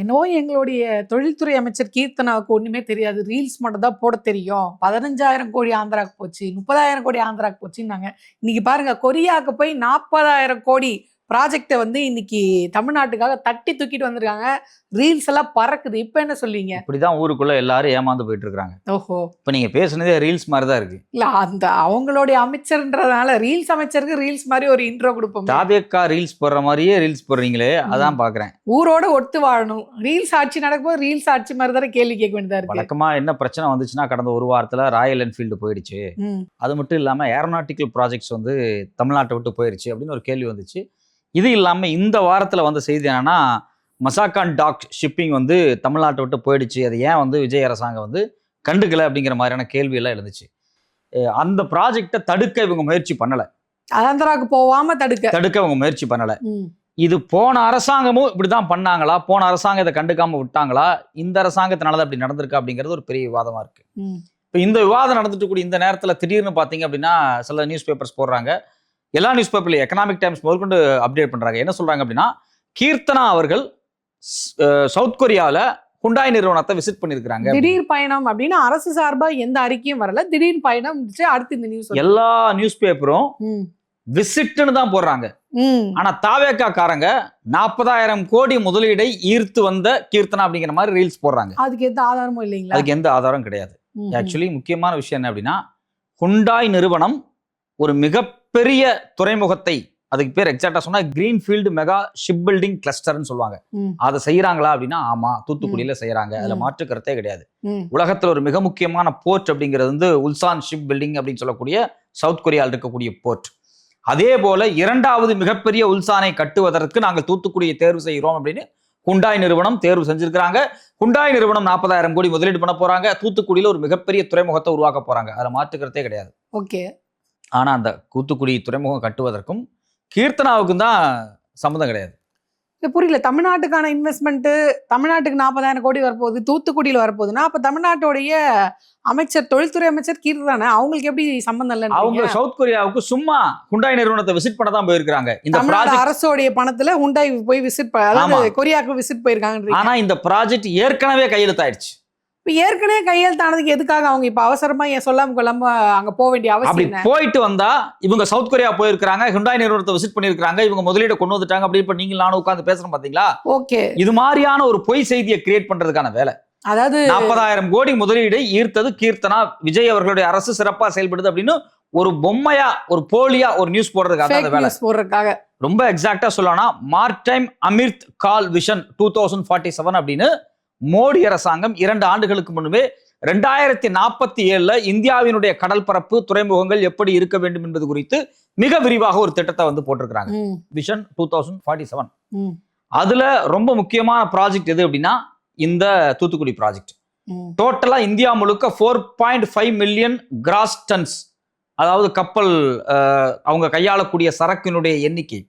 என்னவோ எங்களுடைய தொழில்துறை அமைச்சர் கீர்த்தனாவுக்கு ஒண்ணுமே தெரியாது. ரீல்ஸ் மட்டும் தான் போட தெரியும். 15,000 கோடி ஆந்திராக்கு போச்சு, 30,000 கோடி ஆந்திராக்கு போச்சுன்னாங்க. இன்னைக்கு பாருங்க, கொரியாவுக்கு போய் 40,000 கோடி ப்ராஜெக்ட்டை வந்து இன்னைக்கு தமிழ்நாட்டுக்காக தட்டி தூக்கிட்டு வந்திருக்காங்க. ரீல்ஸ் எல்லாம் பறக்குது. இப்ப என்ன சொல்வீங்க? இப்படிதான் ஊருக்குள்ள எல்லாரும் ஏமாந்து போயிட்டு இருக்காங்க. ஓஹோ, இப்ப நீங்க பேசுனதே ரீல்ஸ் மாதிரி தான் இருக்கு. இல்ல அந்த அவங்களுடைய அமைச்சர்ன்றதுனால ரீல்ஸ் அமைச்சருக்கு ரீல்ஸ் மாதிரி ஒரு இன்ட்ரோ கொடுப்போம். தாவேக்கா ரீல்ஸ் போடுற மாதிரியே ரீல்ஸ் போடுறீங்களே, அதான் பாக்குறேன். ஊரோட ஒத்து வாழணும். ரீல்ஸ் ஆட்சி நடக்கும்போது ரீல்ஸ் ஆட்சி மாதிரி தானே கேள்வி கேட்க வேண்டியதா இருக்கு. வழக்கமா என்ன பிரச்சனை வந்துச்சுன்னா, கடந்த ஒரு வாரத்துல ராயல் என்ஃபீல்டு போயிடுச்சு, அது மட்டும் இல்லாம ஏரோநாட்டிக்கல் ப்ராஜெக்ட்ஸ் வந்து தமிழ்நாட்டை விட்டு போயிடுச்சு அப்படின்னு ஒரு கேள்வி வந்துச்சு. இது இல்லாம இந்த வாரத்துல வந்த செய்தி என்னன்னா, மசாக்கான் டாக் ஷிப்பிங் வந்து தமிழ்நாட்டை விட்டு போயிடுச்சு, அது ஏன் வந்து விஜய் அரசாங்கம் வந்து கண்டுக்கல அப்படிங்கிற மாதிரியான கேள்வி எல்லாம் எழுந்துச்சு. அந்த ப்ராஜெக்டை தடுக்க இவங்க முயற்சி பண்ணல, ஆந்திராவுக்கு போகாம தடுக்க இவங்க முயற்சி பண்ணல. இது போன அரசாங்கமும் இப்படிதான் பண்ணாங்களா, போன அரசாங்கம் இதை கண்டுக்காம விட்டாங்களா, இந்த அரசாங்கத்தினால அப்படி நடந்திருக்கா அப்படிங்கிறது ஒரு பெரிய விவாதமா இருக்கு. இப்போ இந்த விவாதம் நடந்துட்டு கூடிய இந்த நேரத்துல திடீர்னு பாத்தீங்க அப்படின்னா சில நியூஸ் பேப்பர்ஸ் போடுறாங்க. எல்லா நியூஸ் பேப்பர்லையும் எக்கனாமிக் டைம்ஸ் முதற்கொண்டு அப்டேட் பண்றாங்க. என்ன சொல்றாங்க அப்படின்னா, கீர்த்தனா அவர்கள் சவுத் கொரியாவில் ஹுண்டாய் நிறுவனத்தை விசிட் பண்ணிருக்காங்க. திடீர் பயணம் அப்படின்னு அரசு சார்பா எந்த அறிக்கையும் வரல. திடீர் பயணம் அடுத்து இந்த நியூஸ் எல்லா நியூஸ் பேப்பரும் விசிட்னு தான் போடுறாங்க. ஆனா தாவேக்கா காரங்க 40,000 கோடி முதலீடை ஈர்த்து வந்த கீர்த்தனா அப்படிங்கிற மாதிரி ரீல்ஸ் போடுறாங்க. அதுக்கு எந்த ஆதாரமும் இல்லைங்களா? அதுக்கு எந்த ஆதாரம் கிடையாது. ஆக்சுவலி முக்கியமான விஷயம் என்ன அப்படின்னா, ஹுண்டாய் நிறுவனம் ஒரு மிகப்பெரிய துறைமுகத்தை, அதுக்கு பேர் எக்ஸாக்டா சொன்னா கிரீன்ஃபீல்டு மெகா ஷிப் பில்டிங் கிளஸ்டர்னு சொல்லுவாங்க. அதை செய்யறாங்களா அப்படின்னா ஆமா, தூத்துக்குடியில செய்யறாங்க, அதுல மாற்று கருத்தே கிடையாது. உலகத்துல ஒரு மிக முக்கியமான போர்ட் அப்படிங்கிறது வந்து உல்சான் ஷிப் பில்டிங் அப்படின்னு சொல்லக்கூடிய சவுத் கொரியாவில் இருக்கக்கூடிய போர்ட். அதே போல இரண்டாவது மிகப்பெரிய உல்சானை கட்டுவதற்கு நாங்கள் தூத்துக்குடியை தேர்வு செய்கிறோம் அப்படின்னு ஹுண்டாய் நிறுவனம் தேர்வு செஞ்சிருக்காங்க. ஹுண்டாய் நிறுவனம் 40,000 கோடி முதலீடு பண்ண போறாங்க. தூத்துக்குடியில ஒரு மிகப்பெரிய துறைமுகத்தை உருவாக்க போறாங்க, அதுல மாற்று கருத்தே கிடையாது. ஓகே. ஆனா அந்த தூத்துக்குடி துறைமுகம் கட்டுவதற்கும் கீர்த்தனாவுக்கும் தான் சம்மந்தம் கிடையாது. புரியல. தமிழ்நாட்டுக்கான இன்வெஸ்ட்மெண்ட், தமிழ்நாட்டுக்கு 40,000 கோடி வரப்போகுது, தூத்துக்குடியில் வரப்போகுதுன்னா அப்ப தமிழ்நாட்டுடைய அமைச்சர், தொழில்துறை அமைச்சர் கீர்த்தனா, அவங்களுக்கு எப்படி சம்பந்தம் இல்லை? அவங்க சவுத் கொரியாவுக்கு சும்மா ஹுண்டாய் நிறுவனத்தை விசிட் பண்ண தான் போயிருக்காங்க. இந்த ப்ராஜெக்ட் அரசோடைய பணத்துல ஹுண்டாய் போய் விசிட், அதாவது கொரியாவுக்கு விசிட் போயிருக்காங்க. ஆனா இந்த ப்ராஜெக்ட் ஏற்கனவே கையெழுத்தாயிடுச்சு. இப்ப ஏற்கனவே கையெழுத்தானதுக்கு எதுக்காக அவங்க இப்ப அவசரமா சொல்லாம கொள்ளாம அங்க போக வேண்டிய அவசியம்? போயிட்டு வந்தா இவங்க சவுத் கொரியா போயிருக்காங்க, ஹுண்டாய் நிறுவனத்தை விசிட் பண்ணிருக்காங்க, இவங்க முதலீடு கொண்டு வந்துட்டாங்க அப்படி. இப்ப நீங்க நானும் உட்கார்ந்து பேசுறோம் பாத்தீங்களா? ஓகே. இது மாதிரியான ஒரு பொய் செய்தியை கிரியேட் பண்றதுக்கான வேலை. அதாவது 40,000 கோடி முதலீடு ஈர்த்தது கீர்த்தனா, விஜய் அவர்களுடைய அரசு சிறப்பா செயல்படுது அப்படின்னு ஒரு பொம்மையா, ஒரு போலியா ஒரு நியூஸ் போடுறதுக்காக ரொம்ப எக்ஸாக்டா சொல்லலாம். மார்டைம் அமிர்த் கால் விஷன் 2047 அப்படின்னு மோடி அரசாங்கம் 2 ஆண்டுகளுக்கு முன்பே 2047 இந்தியாவினுடைய கடல் பரப்பு, துறைமுகங்கள் எப்படி இருக்க வேண்டும் என்பது குறித்து மிக விரிவாக ஒரு திட்டத்தை வந்து போட்டிருக்கிறாங்க. விஷன் 2047. அதுல ரொம்ப முக்கியமான ப்ராஜெக்ட் எது அப்படின்னா இந்த தூத்துக்குடி ப்ராஜெக்ட். டோட்டலா இந்தியா முழுக்க 4.5 மில்லியன் கிராஸ் டன்ஸ், அதாவது கப்பல் அவங்க கையாளக்கூடிய சரக்கினுடைய எண்ணிக்கை,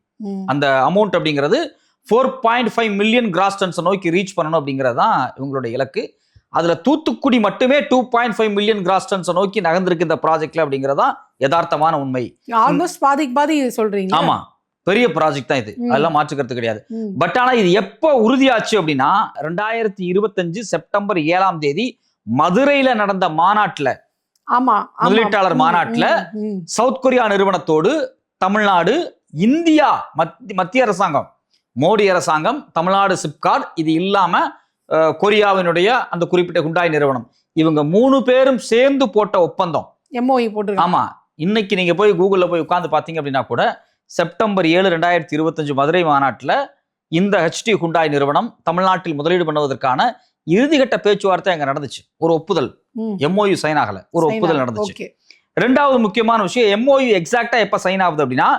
அந்த அமௌண்ட் அப்படிங்கிறது 4.5 மில்லியன் கிராஸ் டன்ஸ் நோக்கி ரீச் பண்ணணும் அப்படிங்கிறது தான் இவங்களுடைய இலக்கு. அதுல தூத்துக்குடி மட்டுமே 2.5 மில்லியன் கிராஸ் டன்ஸ் நோக்கி நகர்ந்திருக்கு இந்த ப்ராஜெக்ட்ல அப்படிங்கறதா யதார்த்தமான உண்மை. ஆல்மோஸ்ட் பாதி சொல்றீங்க. ஆமா, பெரிய ப்ராஜெக்ட் தான் இது, அதெல்லாம் மாற்றுக்கிறது கிடையாது. பட் ஆனா இது எப்ப உறுதியாச்சு அப்படின்னா 2025 செப்டம்பர் 7ஆம் தேதி மதுரையில நடந்த மாநாட்டுல, முதலீட்டாளர் மாநாட்டுல சவுத் கொரியா நிறுவனத்தோடு தமிழ்நாடு, இந்தியா, மத்திய அரசாங்கம், மோடி அரசாங்கம், தமிழ்நாடு சிப்காட், இது இல்லாம கொரியாவினுடைய அந்த குறிப்பிட்ட ஹுண்டாய் நிறுவனம், இவங்க 3 பேரும் சேர்ந்து போட்ட ஒப்பந்தம் MOU போட்டு. ஆமா, இன்னைக்கு நீங்க போய் கூகுள்ல போய் உட்கார்ந்து பாத்தீங்க அப்படின்னா கூட செப்டம்பர் 7, 2025 மதுரை மாநாட்டுல இந்த HT ஹுண்டாய் நிறுவனம் தமிழ்நாட்டில் முதலீடு பண்ணுவதற்கான இறுதிக்கட்ட பேச்சுவார்த்தை அங்க நடந்துச்சு. ஒரு ஒப்புதல், MOU சைன் ஆகல, ஒரு ஒப்புதல் நடந்துச்சு. ரெண்டாவது முக்கியமான விஷயம், MOU எக்ஸாக்டா எப்ப சைன் ஆகுது அப்படின்னா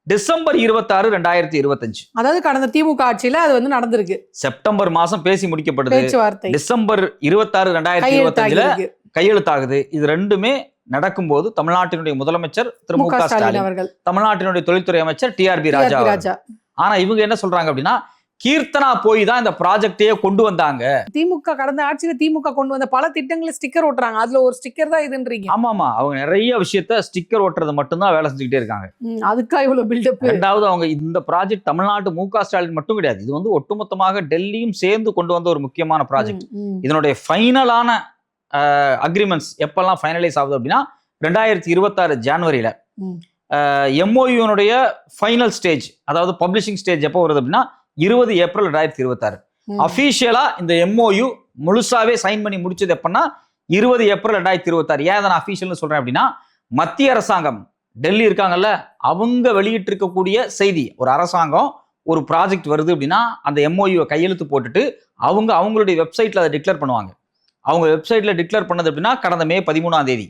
டிசம்பர் 26, 2025. அதாவது கடந்த திமுக ஆட்சியில அது வந்து நடந்திருக்கு. செப்டம்பர் மாசம் பேசி முடிக்கப்படுது, டிசம்பர் 26, 2025 கையெழுத்தாகுது. இது ரெண்டுமே நடக்கும்போது தமிழ்நாட்டினுடைய முதலமைச்சர் திரு மு.க. ஸ்டாலின் அவர்கள், தமிழ்நாட்டினுடைய தொழில்துறை அமைச்சர் TRB ராஜா. ஆனா இவங்க என்ன சொல்றாங்க அப்படின்னா, கீர்த்தனா போய் தான் இந்த ப்ராஜெக்டையே கொண்டு வந்தாங்க. திமுக கடந்த ஆட்சியில திமுக கொண்டு வந்த பல திட்டங்களை ஸ்டிக்கர் ஓட்டுறாங்க, அதுல ஒரு ஸ்டிக்கர் தான் இதுன்றீங்க. ஆமாமா, அவங்க நிறைய விஷயத்த ஸ்டிக்கர் ஓட்டுறது மட்டும்தான் வேலை செஞ்சுக்கிட்டே இருக்காங்க. அதுக்கா இவ்வளவு பில்டப். ரெண்டாவது, அவங்க இந்த ப்ராஜெக்ட் தமிழ்நாட்டு மு.க. ஸ்டாலின் மட்டும் கிடையாது, இது வந்து ஒட்டுமொத்தமாக டெல்லியும் சேர்ந்து கொண்டு வந்த ஒரு முக்கியமான ப்ராஜெக்ட். இதனுடைய ஃபைனலான அக்ரிமெண்ட்ஸ் எப்பெல்லாம் ஃபைனலைஸ் ஆகுது அப்படின்னா 2026 ஜனவரியில எம்ஓயுனுடைய ஃபைனல் ஸ்டேஜ், அதாவது பப்ளிஷிங் ஸ்டேஜ் எப்போ வருது அப்படின்னா 20 ஏப்ரல் 2026. அபிஷியலா இந்த எம்ஓயு முழுசாவே சைன் பண்ணி முடிச்சது எப்பன்னா 20 ஏப்ரல் 2026. ஏன் நான் அபிஷியல்னு சொல்றேன் அப்படின்னா, மத்திய அரசாங்கம் டெல்லி இருக்காங்கல்ல, அவங்க வெளியிட்டு இருக்கக்கூடிய செய்தி, ஒரு அரசாங்கம் ஒரு ப்ராஜெக்ட் வருது அப்படின்னா அந்த எம்ஓயுவை கையெழுத்து போட்டுட்டு அவங்களுடைய வெப்சைட்ல அதை டிக்ளேர் பண்ணுவாங்க. அவங்க வெப்சைட்ல டிக்ளேர் பண்ணது அப்படின்னா கடந்த மே 13ஆம் தேதி,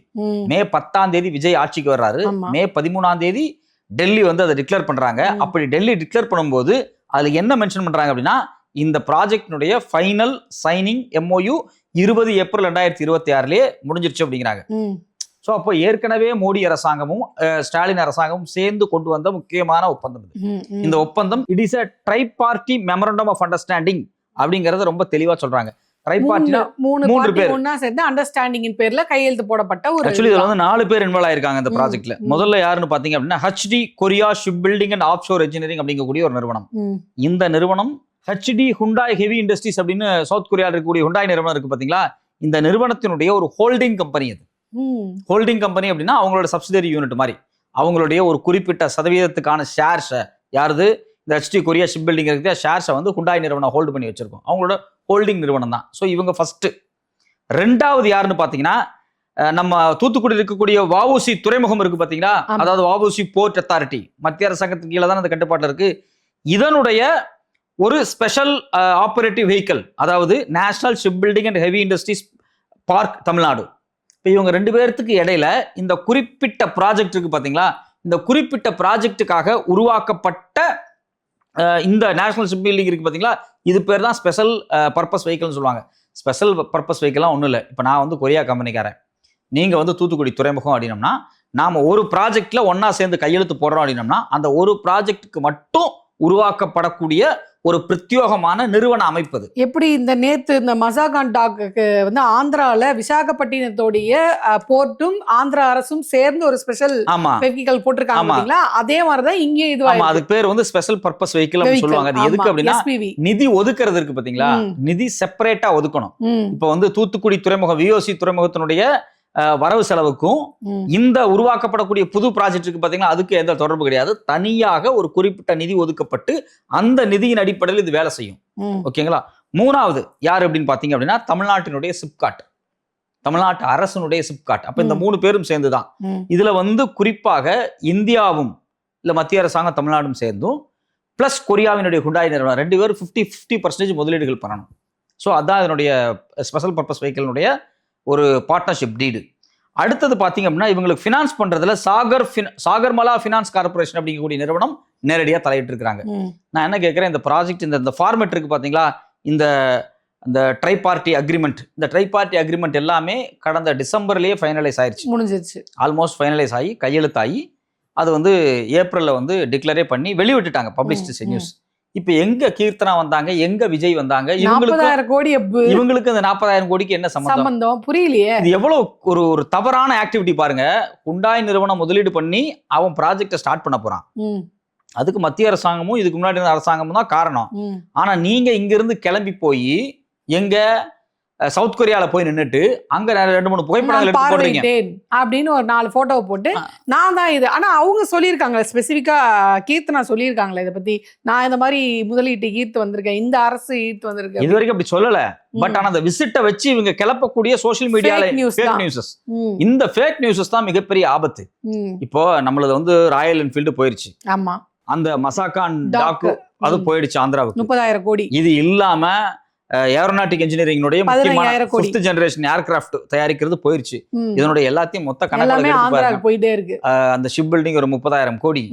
மே 10ஆம் தேதி விஜய் ஆட்சிக்கு வர்றாரு, மே 13ஆம் தேதி டெல்லி வந்து அதை டிக்ளேர் பண்றாங்க. அப்படி டெல்லி டிக்ளேர் பண்ணும்போது அதுல என்ன மென்ஷன் பண்றாங்க அப்படின்னா, இந்த ப்ராஜெக்டினுடைய ஃபைனல் சைனிங் எம்ஓயு 20 ஏப்ரல் 2026லயே முடிஞ்சிருச்சு அப்படிங்கிறாங்க. ஸோ அப்போ ஏற்கனவே மோடி அரசாங்கமும் ஸ்டாலின் அரசாங்கமும் சேர்ந்து கொண்டு வந்த முக்கியமான ஒப்பந்தம் இது. இந்த ஒப்பந்தம் it is a tri party memorandum of understanding அப்படிங்கறத ரொம்ப தெளிவா சொல்றாங்க. ட்ரை பார்ட்டினா மூணு பேர் ஒண்ணா சேர்ந்து அண்டர்ஸ்டாண்டிங்கின் பேர்ல கையெழுத்து போடப்பட்ட ஒரு. ஆக்சுவலி இதுல வந்து 4 பேர் இன்வால்வ் ஆயிருக்காங்க இந்த ப்ராஜெக்ட்ல. முதல்ல யாருன்னு பாத்தீங்க அப்படின்னா HD Korea ship building and offshore engineering அப்படிங்கக்கூடிய ஒரு நிறுவனம். இந்த நிறுவனம் HD ஹுண்டாய் ஹெவி இண்டஸ்ட்ரீஸ் அப்படின்னு சவுத் கொரியாவில் இருக்கக்கூடிய ஹுண்டாய் நிறுவனம் இருக்கு பாத்தீங்களா, இந்த நிறுவனத்தினுடைய ஒரு ஹோல்டிங் கம்பெனி. அது ஹோல்டிங் கம்பெனி அப்படின்னா அவங்களோட சப்சிடரி யூனிட் மாதிரி. அவங்களுடைய ஒரு குறிப்பிட்ட சதவீதத்துக்கான ஷேர்ஸை யாருது, இந்த HD கொரியா ஷிப் பில்டிங் இருக்கிற ஷேர்ஸை வந்து ஹுண்டாய் நிறுவனம் ஹோல்டு பண்ணி வச்சிருக்கோம். அவங்களோட ஹோல்டிங் நிறுவனம் தான். ஸோ இவங்க ஃபர்ஸ்ட். ரெண்டாவது யாருன்னு பாத்தீங்கன்னா, நம்ம தூத்துக்குடி இருக்கக்கூடிய வஉசி துறைமுகம் இருக்கு பாத்தீங்களா, அதாவது வஉசி போர்ட் அத்தாரிட்டி மத்திய அரசாங்கத்துக்கு கீழே தான் அந்த கட்டுப்பாட்டில் இருக்கு. இதனுடைய ஒரு ஸ்பெஷல் ஆபரேட்டிவ் வெஹிக்கிள், அதாவது national ship building and heavy industries park Tamil Nadu. இப்போ இவங்க 2 பேர்த்துக்கு இடையில இந்த குறிப்பிட்ட ப்ராஜெக்ட் இருக்கு பாத்தீங்களா, இந்த குறிப்பிட்ட ப்ராஜெக்டுக்காக உருவாக்கப்பட்ட இந்த நேஷனல் ஷிப் பில்டிங் இருக்கு பாத்தீங்களா, இது பேர் தான் ஸ்பெஷல் பர்பஸ் வெஹிக்கிள்னு சொல்லுவாங்க. ஸ்பெஷல் பர்பஸ் வெஹிக்கிள்லாம் ஒன்றும் இல்லை. இப்போ நான் வந்து கொரியா கம்பெனிக்காரன், நீங்க வந்து தூத்துக்குடி துறைமுகம் அப்படின்னம்னா, நாம ஒரு ப்ராஜெக்ட்ல ஒன்னா சேர்ந்து கையெழுத்து போடுறோம் அப்படின்னம்னா, அந்த ஒரு ப்ராஜெக்டுக்கு மட்டும் உருவாக்கப்படக்கூடிய ஒரு பிரத்யோகமான நிறுவன அமைப்பது. எப்படி இந்த நேத்து இந்த மசாகான் டாக்கு வந்து ஆந்திரால விசாகப்பட்டினத்தோடைய போர்ட்டும் ஆந்திரா அரசும் சேர்ந்து ஒரு ஸ்பெஷல் வெஹிக்கிள் போட்டிருக்காங்க, அதே மாதிரிதான் இங்க இது. அதுக்கு பேர் வந்து ஸ்பெஷல் பர்பஸ் வெஹிக்கிள் அப்படின்னு சொல்லுவாங்க. அது எதுக்கு அப்படின்னா, நிதி ஒதுக்குறது இருக்கு பாத்தீங்களா, நிதி செப்பரேட்டா ஒதுக்கணும். இப்ப வந்து தூத்துக்குடி துறைமுகம் VOC துறைமுகத்தினுடைய வரவு செலவுக்கும் இந்த உருவாக்கப்படக்கூடிய புது ப்ராஜெக்ட் இருக்கு பாத்தீங்கன்னா, அதுக்கு எந்த தொடர்பு கிடையாது. தனியாக ஒரு குறிப்பிட்ட நிதி ஒதுக்கப்பட்டு அந்த நிதியின் அடிப்படையில் இது வேலை செய்யும். ஓகேங்களா. மூணாவது யார் அப்படின்னு பாத்தீங்க அப்படின்னா, தமிழ்நாட்டினுடைய சிப்காட், தமிழ்நாட்டு அரசனுடைய சிப்காட். அப்ப இந்த 3 பேரும் சேர்ந்துதான். இதுல வந்து குறிப்பாக இந்தியாவும் இல்ல மத்திய அரசாங்கம் தமிழ்நாடும் சேர்ந்தும் பிளஸ் கொரியாவினுடைய ஹுண்டாய் நிறுவனம் 2 பேரும் 50% முதலீடுகள் பண்ணணும். ஸோ அதான் இதனுடைய ஸ்பெஷல் பர்பஸ் வெஹிக்கிளினுடைய ஒரு பார்ட்னர்ஷிப் டீடு. அடுத்தது பாத்தீங்க அப்படின்னா, இவங்களுக்கு ஃபினான்ஸ் பண்றதுல சாகர்மலா ஃபினான்ஸ் கார்பரேஷன் அப்படிங்கக்கூடிய நிறுவனம் நேரடியா தலையிட்டு இருக்காங்க. நான் என்ன கேட்கிறேன், இந்த ப்ராஜெக்ட் இந்த ஃபார்மேட் இருக்கு பாத்தீங்களா, இந்த ட்ரை பார்ட்டி அக்ரிமெண்ட், இந்த ட்ரை பார்ட்டி அக்ரிமெண்ட் எல்லாமே கடந்த டிசம்பர்லயே ஃபைனலைஸ் ஆயிருச்சு, முடிஞ்சிருச்சு. ஆல்மோஸ்ட் ஃபைனலைஸ் ஆகி கையெழுத்தாகி அது வந்து ஏப்ரல்ல வந்து டிக்ளரே பண்ணி வெளிவிட்டுட்டாங்க, பப்ளிஷ்டு நியூஸ். இப்ப எங்க கீர்த்தனா வந்தாங்க, எங்க விஜய் வந்தாங்க, இவங்களுக்கு இந்த 40,000 கோடிக்கு என்ன சம்பந்தம் புரியலையே. இது எவ்வளவு ஒரு தவறான ஆக்டிவிட்டி பாருங்க. ஹுண்டாய் நிறுவனம் முதலீடு பண்ணி அவன் ப்ராஜெக்ட ஸ்டார்ட் பண்ண போறான். அதுக்கு மத்திய அரசாங்கமும் இதுக்கு முன்னாடி இருந்த அரசாங்கமும் தான் காரணம். ஆனா நீங்க இங்க இருந்து கிளம்பி போய் எங்க சவுத் கொரியால போய் நின்னுட்டு அங்க 2-3 புகைப்படங்கள் எடுத்து போடுறீங்க அப்படின்னு ஒரு 4 போட்டோவை போட்டு நான் தான் இது. ஆனா அவங்க சொல்லியிருக்காங்க ஸ்பெசிபிக்கா, கீர்த்தனா சொல்லியிருக்காங்களே இதை பத்தி, நான் இந்த மாதிரி முதலீட்டு ஈர்த்து வந்திருக்கேன், இந்த அரசு ஈர்த்து வந்திருக்கேன். இது வரைக்கும் அப்படி சொல்லல. பட் ஆனா அந்த விசிட்டை வச்சு இவங்க கிளப்பக்கூடிய சோசியல் மீடியால ஃபேக் நியூஸஸ், இந்த ஃபேக் நியூஸஸ் தான் மிகப்பெரிய ஆபத்து. இப்போ நம்மளது வந்து ராயல் என்ஃபீல்டு போயிருச்சு. ஆமா, அந்த மசாகான் டாக்கு அது போயிடுச்சு ஆந்திராவுக்கு 30,000 கோடி. இது இல்லாம aeronautic engineering fifth generation aircraft தயாரிக்கிறது போயிருச்சு. இதனுடைய எல்லாத்தையும் மொத்த கணக்கு போயிட்டே இருக்கு. அந்த ஷிப் பில்டிங் ஒரு 30,000 கோடி.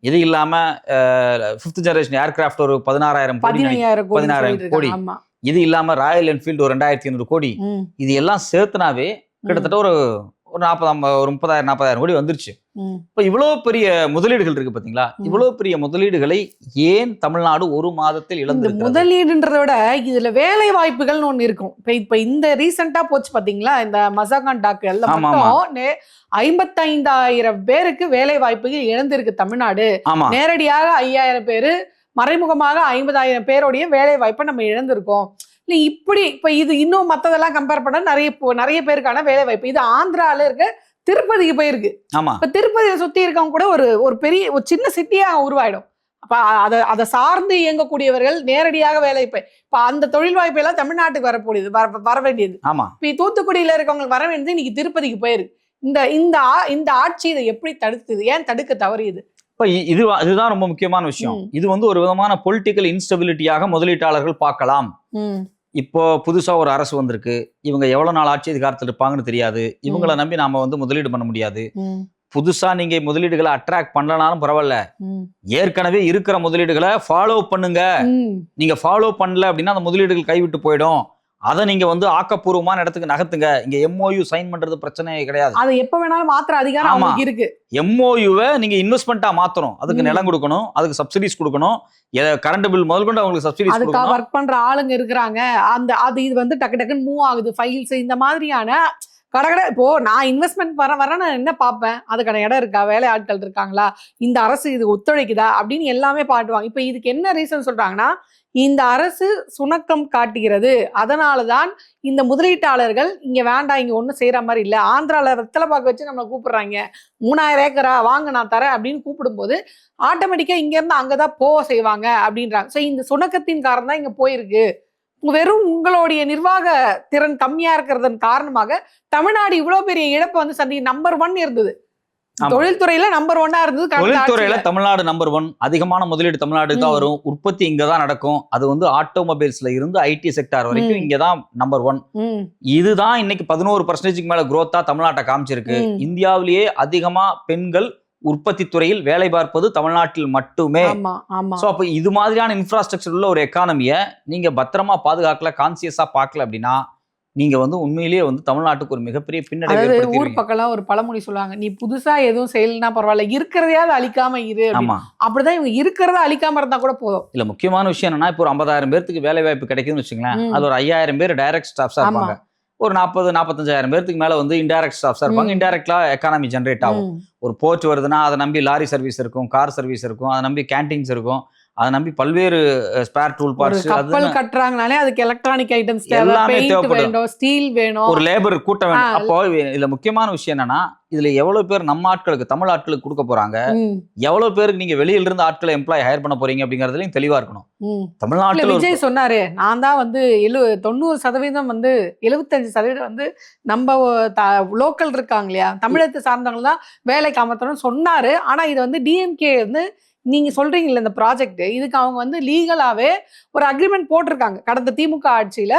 இது இல்லாம ஃபிஃப்த் ஜெனரேஷன் ஏர்கிராஃப்ட் ஒரு 16,000 கோடி. இது இல்லாம ராயல் என்ஃபீல்டு ஒரு 2,500 கோடி. இது எல்லாம் சேர்த்துனாவே கிட்டத்தட்ட ஒரு 30,000-40,000 கோடி வந்துருச்சு. இப்ப இவ்வளவு பெரிய முதலீடுகள் இருக்கு பாத்தீங்களா? இவ்வளவு பெரிய முதலீடுகளை ஏன் தமிழ்நாடு ஒரு மாதத்தில் இழந்திருக்கிறது? முதலீடுன்றத விட இதுல வேலை வாய்ப்புகள்னு ஒண்ணு இருக்கும். இப்ப இந்த ரீசெண்டா போச்சு பாத்தீங்களா, இந்த மசாகான் டாக்குல மட்டும் 55,000 பேருக்கு வேலை வாய்ப்புகள் இழந்திருக்கு தமிழ்நாடு. நேரடியாக 5,000 பேரு, மறைமுகமாக 50,000 பேருடைய வேலை வாய்ப்பை நம்ம இழந்திருக்கோம். இப்ப இது இன்னும் மத்ததெல்லாம் கம்பேர் பண்ண நிறைய பேருக்கான வேலை வாய்ப்பு. இது ஆந்திரால இருக்க திருப்பதிக்கு போயிருக்கு. இப்ப திருப்பதியை சுத்தி இருக்கவங்க கூட ஒரு பெரிய ஒரு சின்ன சிட்டியா உருவாயிடும். அப்ப அதை சார்ந்து இயங்கக்கூடியவர்கள் நேரடியாக வேலை இப்ப அந்த தொழில் வாய்ப்பு எல்லாம் தமிழ்நாட்டுக்கு வர வேண்டியது. இப்ப தூத்துக்குடியில இருக்கவங்க வர வேண்டியது இன்னைக்கு திருப்பதிக்கு போயிருக்கு. இந்த ஆட்சி இதை எப்படி தடுத்தது? ஏன் தடுக்க தவறியது? இதுதான் ரொம்ப முக்கியமான விஷயம். இது ஒரு விதமான பொலிட்டிக்கல் இன்ஸ்டபிலிட்டியாக முதலீட்டாளர்கள் பார்க்கலாம். இப்போ புதுசா ஒரு அரசு வந்திருக்கு, இவங்க எவ்வளவு நாள் ஆட்சி அதிகாரத்தில் இருப்பாங்கன்னு தெரியாது, இவங்களை நம்பி நாம முதலீடு பண்ண முடியாது. புதுசா நீங்க முதலீடுகளை அட்ராக்ட் பண்ணலனாலும் பரவாயில்ல, ஏற்கனவே இருக்கிற முதலீடுகளை ஃபாலோ பண்ணுங்க. நீங்க ஃபாலோ பண்ணல அப்படின்னா அந்த முதலீடுகள் கைவிட்டு போயிடும். அதை நீங்க ஆக்கப்பூர்வமான இடத்துக்கு நகர்த்துங்க. இங்க எம்ஓயு சைன் பண்றது பிரச்சனையே கிடையாது. அது எப்ப வேணாலும் மாத்திர அதிகாரம் இருக்கு. எம்ஓயுவை நீங்க இன்வெஸ்ட்மெண்டா மாத்தணும், அதுக்கு நிலம் கொடுக்கணும், அதுக்கு சப்சிடிஸ் கொடுக்கணும், கரண்ட் பில் முதல் கொண்டு அவங்களுக்கு சப்சிடிஸ் கொடுக்கணும். ஒர்க் பண்ற ஆளுங்க இருக்கிறாங்க. இது டக்கு டக்குன்னு மூவ் ஆகுது, ஃபைல்ஸ் இந்த மாதிரியான கடை. இப்போ நான் இன்வெஸ்ட்மெண்ட் வரேன்னு என்ன பார்ப்பேன், அதுக்கான இடம் இருக்கா, வேலை ஆட்கள் இருக்காங்களா, இந்த அரசு இது ஒத்துழைக்குதா அப்படின்னு எல்லாமே பாட்டுவாங்க. இப்ப இதுக்கு என்ன ரீசன் சொல்றாங்கன்னா, இந்த அரசு சுணக்கம் காட்டுகிறது, அதனாலதான் இந்த முதலீட்டாளர்கள் இங்க வேண்டாம், இங்க ஒண்ணும் செய்யற மாதிரி இல்ல, ஆந்திரால வெத்தலை பாக்க வச்சு நம்மளை கூப்பிடுறாங்க, 3000 ஏக்கரா வாங்க நான் தரேன் அப்படின்னு கூப்பிடும் போது ஆட்டோமேட்டிக்கா இங்க இருந்து அங்கதான் செய்வாங்க அப்படின்றாங்க. சோ இந்த சுணக்கத்தின் காரணம் தான் இங்க போயிருக்கு. வெறும் உங்களுடைய நிர்வாக திறன் கம்மியா இருக்கிறதன் காரணமாக தமிழ்நாடு இவ்வளவு பெரிய இழப்பு நம்பர் 1 இருந்தது. தொழில்துறையில நம்பர் 1 இருந்தது. தொழில்துறையில தமிழ்நாடு நம்பர் 1. அதிகமான முதலீடு தமிழ்நாடு தான் வரும். உற்பத்தி இங்கதான் நடக்கும். அது ஆட்டோமொபைல்ஸ்ல இருந்து ஐடி செக்டார் வரைக்கும் இங்கதான் நம்பர் 1. இதுதான் இன்னைக்கு 11% மேல குரோத்தா தமிழ்நாட்டை காமிச்சிருக்கு. இந்தியாவிலேயே அதிகமா பெண்கள் உற்பத்தி துறையில் வேலை பார்ப்பது தமிழ்நாட்டில் மட்டுமே. அப்ப இது மாதிரியான இன்ஃப்ராஸ்ட்ரக்சர் உள்ள ஒரு எக்கானமியை நீங்க பத்திரமா பாதுகாக்கல, கான்சியஸா பார்க்கல அப்படின்னா நீங்க உண்மையிலேயே தமிழ்நாட்டுக்கு ஒரு மிகப்பெரிய பின்னடைவு. ஊர் பக்கம் ஒரு பழமொழி சொல்லுவாங்க, நீ புதுசா எதுவும் செய்யலன்னா பரவாயில்ல, இருக்கிறதையாவது அழிக்காம இரு. அப்படிதான் இவங்க இருக்கிறத அழிக்காம இருந்தா கூட போதும். இல்ல, முக்கியமான விஷயம் என்னன்னா, இப்போ ஒரு 50,000 பேருக்கு வேலை வாய்ப்பு கிடைக்குதுன்னு வச்சுங்களேன், அது ஒரு 5,000 பேர் டைரக்ட் ஸ்டாஃப்ஸா இருப்பாங்க, ஒரு 40-45,000 பேருக்கு மேல இன்டைரக்ட் ஸ்டாஃப்ஸா இருப்பாங்க. இன்டைரக்டா எக்கானமி ஜென்ரேட் ஆகும். ஒரு போர்ட் வருதுன்னா அதை நம்பி லாரி சர்வீஸ் இருக்கும், கார் சர்வீஸ் இருக்கும், அதை நம்பி கேன்டீன்ஸ் இருக்கும், அதை நம்பி பல்வேறு ஸ்பேர் டூல் பார்ட்ஸ். கப்பல் கட்டுறாங்கனாலே அதுக்கு எலக்ட்ரானிக் ஐட்டம்ஸ் எல்லாமே தேவைப்படும், ஸ்டீல் வேணும், ஒரு லேபர் கூட்டம் வேணும். அப்போ இதுல முக்கியமான விஷயம் என்னன்னா, இதுல எவ்வளவு பேர் நம்ம ஆட்களுக்கு, தமிழ் ஆட்களுக்கு கொடுக்க போறாங்க, எவ்வளவு பேருக்கு நீங்க வெளியில இருந்து ஆட்களை எம்ப்ளாய் ஹையர் பண்ண போறீங்க அப்படிங்கறதுலயும் தெளிவா இருக்கணும். தமிழ்நாட்டுல விஜய் சொன்னாரு, நான் தான் 90% 75% நம்ம லோக்கல் இருக்காங்க இல்லையா, தமிழகத்தை சார்ந்தவங்க தான் வேலைக்கு அமர்த்தணும்னு சொன்னாரு. ஆனா இது டிஎம்கே நீங்க சொல்றீங்கல்ல இந்த ப்ராஜெக்ட், இதுக்கு அவங்க லீகலாவே ஒரு அக்ரிமெண்ட் போட்டிருக்காங்க. கடந்த திமுக ஆட்சியில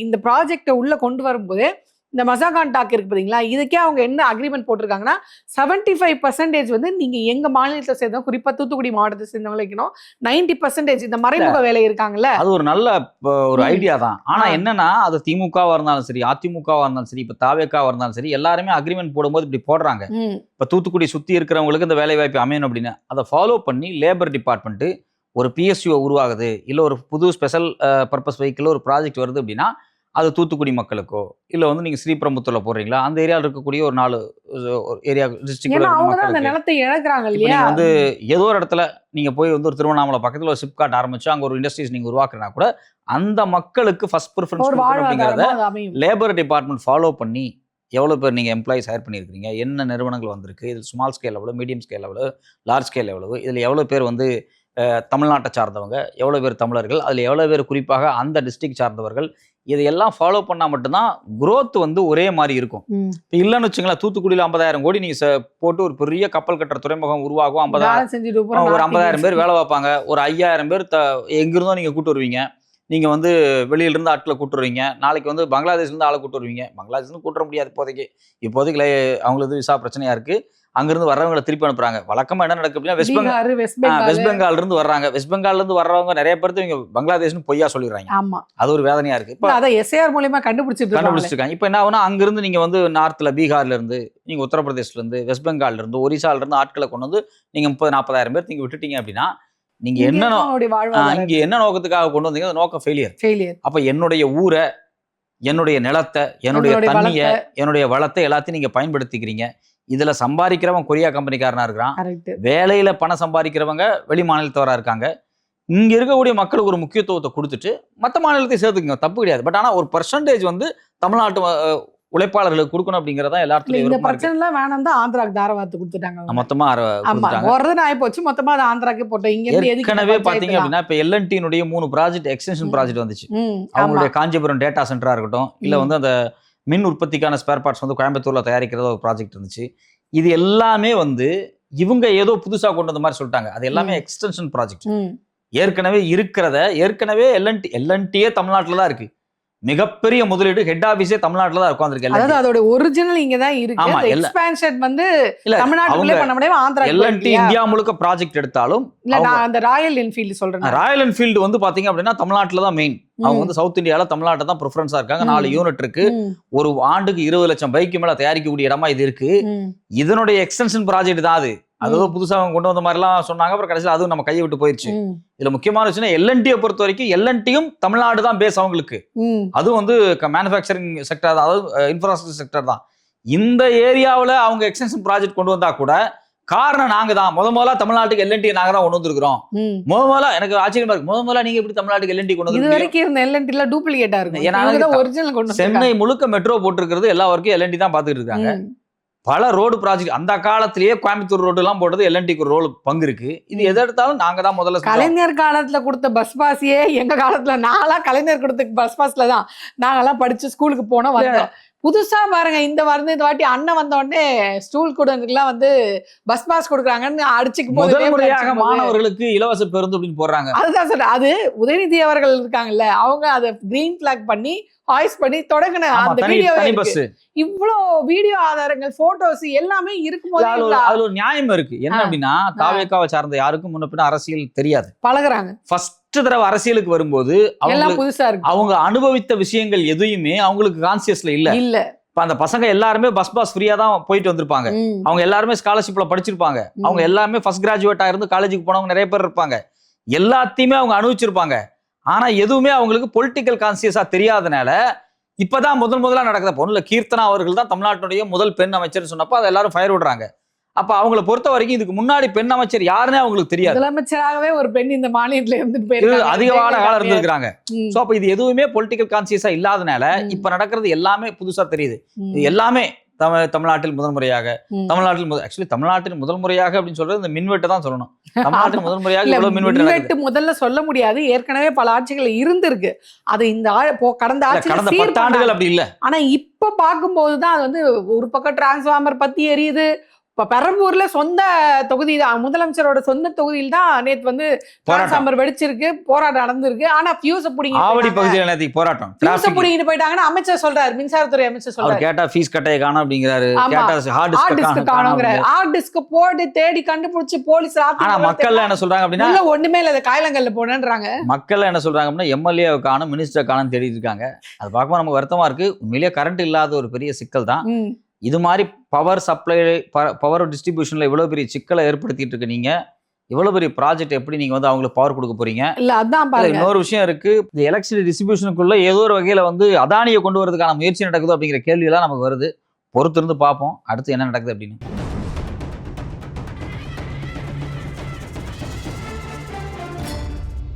இந்த ப்ராஜெக்டை உள்ள கொண்டு வரும்போது இந்த மசாகான் டாக் இருக்கு பாத்தீங்களா, இதுக்கே அவங்க என்ன அக்ரிமெண்ட் போட்டிருக்காங்கன்னா 75% நீங்க எங்க மாநிலத்தை சேர்ந்தவங்க, குறிப்பா தூத்துக்குடி மாவட்டத்தை சேர்ந்தவங்க வைக்கணும், 90% இந்த மறைமுக வேலை இருக்காங்கல்ல, அது ஒரு நல்ல ஒரு ஐடியா தான். ஆனா என்னன்னா, அது திமுகவா இருந்தாலும் சரி, அதிமுகவா இருந்தாலும் சரி, இப்ப தாவேக்காவா இருந்தாலும் சரி, எல்லாருமே அக்ரிமெண்ட் போடும்போது இப்படி போடுறாங்க. இப்ப தூத்துக்குடி சுத்தி இருக்கிறவங்களுக்கு இந்த வேலை வாய்ப்பு அமையணும் அப்படின்னு அதை ஃபாலோ பண்ணி லேபர் டிபார்ட்மெண்ட் ஒரு பிஎஸ்யூ உருவாகுது, இல்ல ஒரு புது ஸ்பெஷல் பர்பஸ் வெஹிக்கிள் ஒரு ப்ராஜெக்ட் வருது அப்படின்னா, அது தூத்துக்குடி மக்களுக்கோ இல்ல நீங்க ஸ்ரீபெரும்புத்தூர்ல போடுறீங்களா, அந்த ஏரியாவில் இருக்கக்கூடிய ஒரு 4 ஏரியா டிஸ்ட்ரிக்ட் நிலத்தை இழக்கிறாங்க இல்லையா. ஏதோ ஒரு இடத்துல நீங்க போய் ஒரு திருவண்ணாமலை பக்கத்துல ஒரு சிப்காட் ஆரம்பிச்சு அங்க ஒரு இண்டஸ்ட்ரீஸ் நீங்க உருவாக்குறா கூட அந்த மக்களுக்கு ஃபர்ஸ்ட் ப்ரிஃபரன்ஸ் அப்படிங்கறத லேபர் டிபார்ட்மெண்ட் ஃபாலோ பண்ணி எவ்வளவு பேர் நீங்க எம்ப்ளாயிஸ் ஹையர் பண்ணியிருக்கீங்க, என்ன நிறுவனங்கள் வந்திருக்கு, இது ஸ்மால் ஸ்கேல் எவ்வளவு, மீடியம் ஸ்கேல் எவ்வளவு, லார்ஜ் ஸ்கேல் எவ்வளவு, இதுல எவ்வளவு பேர் தமிழ்நாட்டை சார்ந்தவங்க, எவ்வளோ பேர் தமிழர்கள், அதில் எவ்வளோ பேர் குறிப்பாக அந்த டிஸ்ட்ரிக்ட் சார்ந்தவர்கள், இதையெல்லாம் ஃபாலோ பண்ணால் மட்டும்தான் குரோத் ஒரே மாதிரி இருக்கும். இப்போ இல்லைன்னு வச்சுங்களேன், தூத்துக்குடியில் 50,000 கோடி நீங்கள் போட்டு ஒரு பெரிய கப்பல் கட்டுற துறைமுகம் உருவாகும், 50,000 பேர் வேலை பார்ப்பாங்க, ஒரு 5,000 பேர் எங்கிருந்தோ நீங்கள் கூட்டு வருவீங்க, நீங்கள் வெளியிலிருந்து ஆட்களை கூட்டு வருவீங்க, நாளைக்கு பங்களாதேஷ்லேருந்து ஆளை கூட்டு வருவீங்க, பங்களாதேஷ்லேருந்து கூட்ட முடியாது இப்போதைக்கு அவங்களுக்கு விசா பிரச்சனையாக இருக்குது, அங்கிருந்து வர்றவங்களை திருப்பி அனுப்புறாங்க. வழக்கமா என்ன நடக்கு அப்படின்னா பீகார், வெஸ்ட் பெங்கால்ல இருந்து வர்றாங்க. வெஸ்ட் பெங்கால்ல இருந்து வர்றவங்க நிறைய பேருக்கு இவங்க பங்களாதேஷ்னு பொய்யா சொல்லிடுறாங்க. ஆமா, அது ஒரு வேதனையா இருக்கு. இப்ப அத எஸ்ஏஆர் மூலமா கண்டுபிடிச்சிருக்காங்க. இப்ப என்ன ஆகுனா அங்கிருந்து நீங்க வந்து நார்த்ல பீகார்ல இருந்து, நீங்க உத்தரப்பிரதேஷ்ல இருந்து, வெஸ்ட் பெங்கால்ல இருந்து, ஒரிசால இருந்து ஆட்களை கொண்டு வந்து நீங்க 30,000-40,000 பேர் நீங்க விட்டுட்டீங்க அப்படின்னா நீங்க என்ன இங்க என்ன நோக்கத்துக்காக கொண்டு வந்தீங்க, அந்த நோக்கம் ஃபெயிலியர். அப்ப என்னுடைய ஊரை, என்னுடைய நிலத்தை, என்னுடைய தண்ணியை, என்னுடைய வளத்தை எல்லாத்தையும் நீங்க பயன்படுத்திக்கிறீங்க. இதுல சம்பாதிக்கிறவன் கொரியா கம்பெனிக்காரனா இருக்கிறான், வேலையில பணம் சம்பாதிக்கிறவங்க வெளி மாநிலத்தவரா இருக்காங்க. இங்க இருக்கக்கூடிய மக்களுக்கு ஒரு முக்கியத்துவத்தை கொடுத்துட்டு மற்ற மாநிலத்தை சேர்த்துக்கங்க, தப்பு கிடையாது. பட் ஆனா ஒரு பர்சன்டேஜ் வந்து தமிழ்நாட்டு உழைப்பாளர்களுக்கு கொடுக்கணும் அப்படிங்கறதா எல்லாத்துலயும் இந்த பிரச்சனை வேணாம் தான் ஆந்திராக்கு தாரவாத்து கொடுத்துட்டாங்க. மொத்தமா ஆயிப்போச்சு, மொத்தமா ஆந்திராக்கு போட்டோம். இங்க ஏற்கனவே பாத்தீங்க அப்படின்னா இப்ப எல்என்டினுடைய 3 ப்ராஜெக்ட் எக்ஸ்டென்ஷன் ப்ராஜெக்ட் வந்துச்சு. அவங்களுடைய காஞ்சிபுரம் டேட்டா சென்டரா இருக்கட்டும், இல்ல வந்து அந்த மின் உற்பத்திக்கான ஸ்பேர் பார்ட்ஸ் வந்து கோயம்புத்தூர்ல தயாரிக்கிறத ஒரு ப்ராஜெக்ட் இருந்துச்சு. இது எல்லாமே வந்து இவங்க ஏதோ புதுசா கொண்டு வந்த மாதிரி சொல்லிட்டாங்க. அது எல்லாமே எக்ஸ்டென்ஷன் ப்ராஜெக்ட். ஏற்கனவே இருக்கிறத எல்என்டியே தமிழ்நாட்டுல தான் இருக்கு. மிகப்பெரிய முதலீடு, ஹெட் ஆபீஸே தமிழ்நாட்டுல தான் உட்கார்ந்திருக்கு. அதாவது அதோட ஒரிஜினல் இங்க தான் இருக்கு. ஆமா, எக்ஸ்பான்ஷன் வந்து தமிழ்நாட்டுக்குள்ளே பண்ண முடியாது. ஆந்திரா எல்என்டி இந்தியா முழுக்க ப்ராஜெக்ட் எடுத்தாலும் இல்ல, நான் அந்த ராயல் என்ஃபீல்ட் சொல்றேன். ராயல் என்ஃபீல்டு வந்து பாத்தீங்க அப்படின்னா தமிழ்நாட்டுல தான் மெயின். அவங்க வந்து சவுத் இந்தியால தமிழ்நாட்டை தான் ப்ரிஃபரன்ஸா இருக்காங்க. 4 யூனிட் இருக்கு. ஒரு ஆண்டுக்கு 20 லட்சம் பைக்கு மேல தயாரிக்கக்கூடிய இடமா இது இருக்கு. இதனுடைய எக்ஸ்டென்ஷன் ப்ராஜெக்ட் தான் அது. அதுவும் புதுசா அவங்க கொண்டு வந்த மாதிரி எல்லாம் சொன்னாங்க. அப்புறம் கடைசியில் அதுவும் நம்ம கையை விட்டு போயிடுச்சு. இதுல முக்கியமான விஷயம் எல்என்டியை பொறுத்த வரைக்கும் எல்என்டியும் தமிழ்நாடு தான் பேஸ் அவங்களுக்கு. அதுவும் வந்து மேனுஃபேக்சரிங் செக்டர் தான், அதாவது இன்ஃப்ராஸ்ட்ரக்சர் செக்டர் தான். இந்த ஏரியாவில் அவங்க எக்ஸ்டென்ஷன் ப்ராஜெக்ட் கொண்டு வந்தா கூட காரணம் நாங்க தான். முதல்ல தமிழ்நாட்டுக்கு எல்என்டி நாங்க தான் கொண்டு வந்திருக்கிறோம். முதல்ல எனக்கு ஆச்சரியமா இருக்கு, முதல்ல நீங்க எப்படி தமிழ்நாட்டுக்கு எல்என்டி கொண்டு வந்து வரைக்கும் இருந்த எல்என்டி டூப்ளிகேட்டா இருக்கு. சென்னை முழுக்க மெட்ரோ போட்டிருக்கிறது எல்லா வரைக்கும் எல்என்டி தான் பாத்துட்டு இருக்காங்க. பல ரோடு ப்ராஜெக்ட் அந்த காலத்திலேயே கோயம்புத்தூர் ரோடு எல்லாம் போட்டது எல்என்டிக்கு ஒரு ரோல் பங்கு இருக்கு. இது எதை எடுத்தாலும் நாங்க தான் முதல்ல. கலைஞர் காலத்துல கொடுத்த பஸ் பாஸையே எங்க காலத்துல நாங்களாம் கலைஞர் கொடுத்த பஸ் பாஸ்ல தான் நாங்கெல்லாம் படிச்சு ஸ்கூலுக்கு போனோம் வந்தோம். புதுசா பாருங்க, இந்த வாட்டி அண்ணன் வந்த உடனே ஸ்கூல் ஸ்டூடெண்ட்க்குலாம் வந்து பஸ் பாஸ் கொடுக்குறாங்கன்னு அடிச்சுக்கு முதல் முறையாக மாணவர்களுக்கு இலவச பேருந்து அப்படின்னு போடுறாங்க. அதுதான் சொல்றேன். அது உதயநிதி அவர்கள் இருக்காங்கல்ல, அவங்க அதை கிரீன் பிளாக் பண்ணி வாய்ஸ் பண்ணி தொடங்கின அந்த வீடியோ. இவ்வளோ வீடியோ ஆதாரங்கள், போட்டோஸ் எல்லாமே இருக்கும்போது அதுல ஒரு நியாயம் இருக்கு. என்ன அப்படின்னா தாவேகாவை சார்ந்த யாருக்கும் முன்ன பின்ன அரசியல் தெரியாது, பழகுறாங்க. ஃபர்ஸ்ட் தடவை அரசியலுக்கு வரும்போது எல்லாம் புதுசா இருக்கு. அவங்க அனுபவித்த விஷயங்கள் எதுவுமே அவங்களுக்கு கான்சியஸ்ல இல்ல. இப்ப அந்த பசங்க எல்லாருமே பஸ் பாஸ் ஃப்ரீயா தான் போயிட்டு வந்திருப்பாங்க. அவங்க எல்லாருமே ஸ்காலர்ஷிப்ல படிச்சிருப்பாங்க. அவங்க எல்லாருமே ஃபர்ஸ்ட் கிராஜுவேட்டா இருந்து காலேஜுக்கு போனவங்க நிறைய பேர் இருப்பாங்க. எல்லாத்தையுமே அவங்க அனுபவிச்சிருப்பாங்க. ஆனா எதுவுமே அவங்களுக்கு பொலிட்டிக்கல் கான்சியஸா தெரியாதனால இப்பதான் முதலா நடக்குது. பொண்ணுல கீர்த்தனா அவர்கள் தான் தமிழ்நாட்டுடைய முதல் பெண் அமைச்சர் சொன்னப்போ அதை எல்லாரும் ஃபயர் விடுறாங்க. அப்ப அவங்களை பொறுத்த வரைக்கும் இதுக்கு முன்னாடி பெண் அமைச்சர் யாருன்னே அவங்களுக்கு தெரியாது. முதலமைச்சராகவே ஒரு பெண் இந்த மாநிலத்துல இருந்துட்டு அதிகமான காலம் இருந்திருக்காங்க. சோ அப்ப இது எதுவுமே பொலிட்டிக்கல் கான்சியஸா இல்லாதனால இப்ப நடக்கிறது எல்லாமே புதுசா தெரியுது. இது எல்லாமே தமிழ்நாட்டில் முதல் முறையாக தமிழ்நாட்டில் முதல் முறையாக அப்படின்னு சொல்றது இந்த மின்வெட்டு தான் சொல்லணும். தமிழ்நாட்டில் முதல் முறையாக மின்வெட்டு முதல்ல சொல்ல முடியாது. ஏற்கனவே பல ஆட்சிகள் இருந்திருக்கு. அது இந்த கடந்த 10 ஆண்டுகள் அப்படி இல்ல. ஆனா இப்ப பார்க்கும்போதுதான் அது வந்து ஒரு பக்கம் டிரான்ஸ்ஃபார்மர் பத்தி எரியுது. இப்ப பெரம்பூர்ல சொந்த தொகுதி தான், முதலமைச்சரோட சொந்த தொகுதியில் தான் நேத்து வந்து டிரான்ஸ்ஃபார்மர் வெடிச்சிருக்கு, போராட்டம் நடந்திருக்கு. ஆனா பியூஸ புடிங்கி ஆவடி பகுதியில் நேத்து போராட்டம் புடிங்கிட்டு போயிட்டாங்கன்னா அமைச்சர் சொல்றாரு, மின்சாரத்துறை அமைச்சர் சொல்றாரு, கேட்டா ஃபீஸ் கட்டையை காணோம் அப்படிங்கிறாரு, ஹார்ட் டிஸ்க் காணோங்கிறாரு. ஹார்ட் டிஸ்க் போட்டு தேடி கண்டுபிடிச்சு போலீஸ். ஆனா மக்கள் என்ன சொல்றாங்க அப்படின்னா ஒண்ணுமே இல்ல, காயலங்கல்ல போனேன்றாங்க. மக்கள் என்ன சொல்றாங்க அப்படின்னா எம்எல்ஏ காணும், மினிஸ்டர் காணும் தேடிட்டு இருக்காங்க. அது பார்க்கும்போது நமக்கு வருத்தமா இருக்கு. உண்மையிலேயே கரண்ட் இல்லாத ஒரு பெரிய சிக்கல் தான் இது. மாதிரி பவர் சப்ளை, பவர் டிஸ்ட்ரிபியூஷன்ல இவ்வளவு பெரிய சிக்கலை ஏற்படுத்திட்டு இருக்கு. நீங்க இவ்வளவு பெரிய ப்ராஜெக்ட் எப்படி நீங்க வந்து அவங்களுக்கு பவர் கொடுக்க போறீங்க? இல்ல அதான் இன்னொரு விஷயம் இருக்கு. இந்த எலக்ட்ரிசிட்டி டிஸ்ட்ரிபியூஷனுக்குள்ள ஏதோ ஒரு வகையில வந்து அதானியை கொண்டு வரதுக்கான முயற்சி நடக்குது அப்படிங்கிற கேள்வி எல்லாம் நமக்கு வருது. பொறுத்திருந்து பார்ப்போம் அடுத்து என்ன நடக்குது அப்படின்னு.